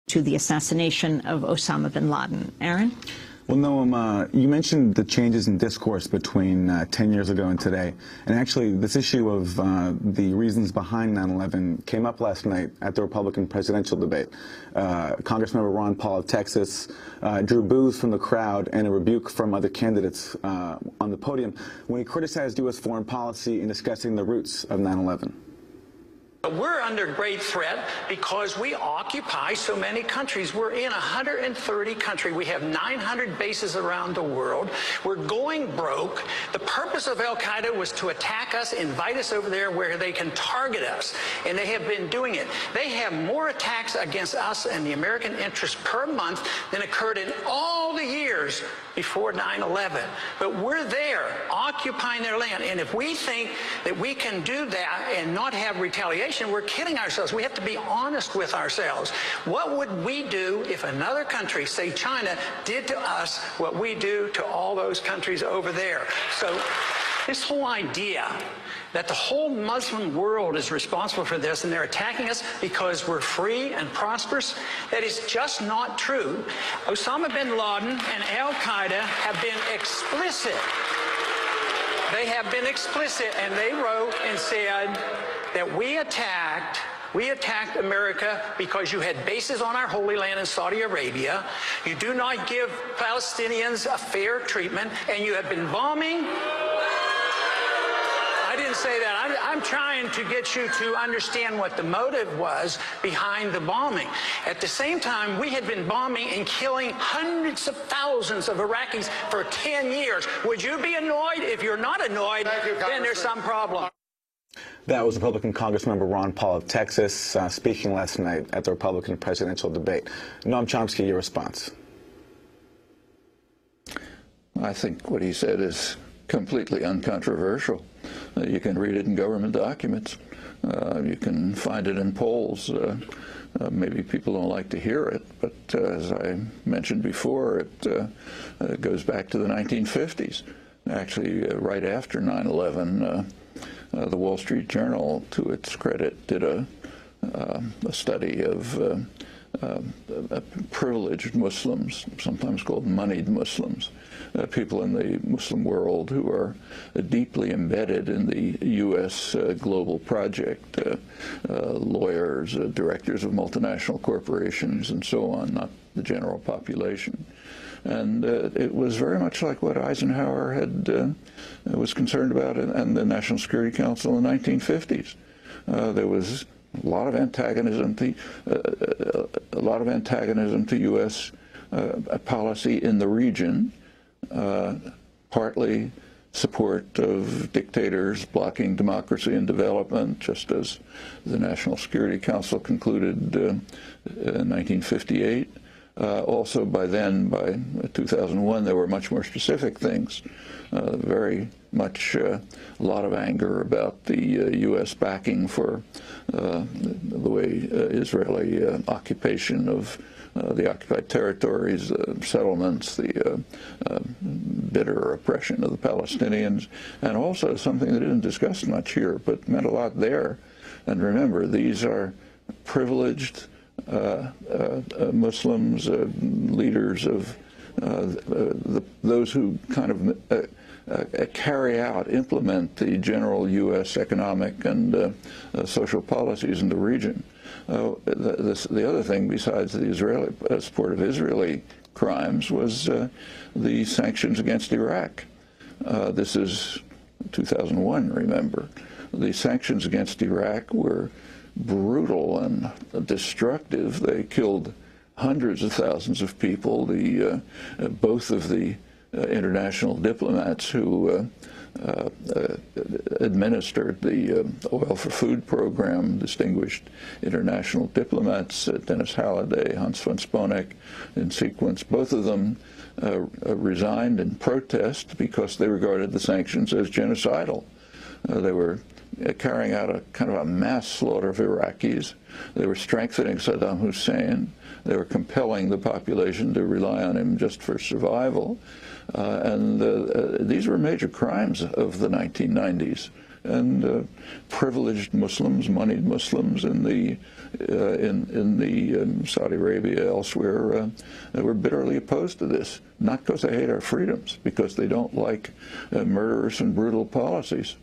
to the assassination of Osama bin Laden. Aaron? Well, Noam, you mentioned the changes in discourse between 10 years ago and today. And actually, this issue of the reasons behind 9/11 came up last night at the Republican presidential debate. Congressmember Ron Paul of Texas drew boos from the crowd and a rebuke from other candidates on the podium when he criticized U.S. foreign policy in discussing the roots of 9/11. We're under great threat because we occupy so many countries. We're in 130 countries. We have 900 bases around the world. We're going broke. The purpose of al-Qaeda was to attack us, invite us over there where they can target us, and they have been doing it. They have more attacks against us and the American interest per month than occurred in all the years before 9/11. But we're there, occupying their land, and if we think that we can do that and not have retaliation, we're kidding ourselves. We have to be honest with ourselves. What would we do if another country, say China, did to us what we do to all those countries over there? So this whole idea that the whole Muslim world is responsible for this and they're attacking us because we're free and prosperous, that is just not true. Osama bin Laden and al-Qaeda have been explicit. They have been explicit, and they wrote and said that we attacked America because you had bases on our Holy Land in Saudi Arabia. You do not give Palestinians a fair treatment, and you have been bombing. I didn't say that. I'm trying to get you to understand what the motive was behind the bombing. At the same time, we had been bombing and killing hundreds of thousands of Iraqis for 10 years. Would you be annoyed? If you're not annoyed, then there's some problem. That was Republican Congressmember Ron Paul of Texas speaking last night at the Republican presidential debate. Noam Chomsky, your response. I think what he said is completely uncontroversial. You can read it in government documents. You can find it in polls. Maybe people don't like to hear it, but as I mentioned before, it goes back to the 1950s. Actually, right after 9/11, the Wall Street Journal, to its credit, did a study of privileged Muslims, sometimes called moneyed Muslims, people in the Muslim world who are deeply embedded in the U.S. global project, lawyers, directors of multinational corporations, and so on, not the general population. And it was very much like what Eisenhower was concerned about in the National Security Council in the 1950s. There was a lot of antagonism to U.S. Policy in the region, partly support of dictators blocking democracy and development, just as the National Security Council concluded in 1958. Also, by 2001, there were much more specific things. Very much a lot of anger about the U.S. backing for the way Israeli occupation of the occupied territories, settlements, the bitter oppression of the Palestinians, and also something that isn't discussed much here, but meant a lot there. And remember, these are privileged Muslims, leaders of those who kind of implement the general U.S. economic and social policies in the region. The other thing, besides the Israeli support of Israeli crimes, was the sanctions against Iraq. This is 2001, remember. The sanctions against Iraq were brutal and destructive. They killed hundreds of thousands of people. Both of the international diplomats who administered the Oil for Food program, distinguished international diplomats, Dennis Halliday, Hans von Sponeck, in sequence, both of them resigned in protest because they regarded the sanctions as genocidal. They were carrying out a kind of a mass slaughter of Iraqis. They were strengthening Saddam Hussein. They were compelling the population to rely on him just for survival. And these were major crimes of the 1990s. privileged Muslims, moneyed Muslims in Saudi Arabia, elsewhere, were bitterly opposed to this. Not because they hate our freedoms, because they don't like murderous and brutal policies.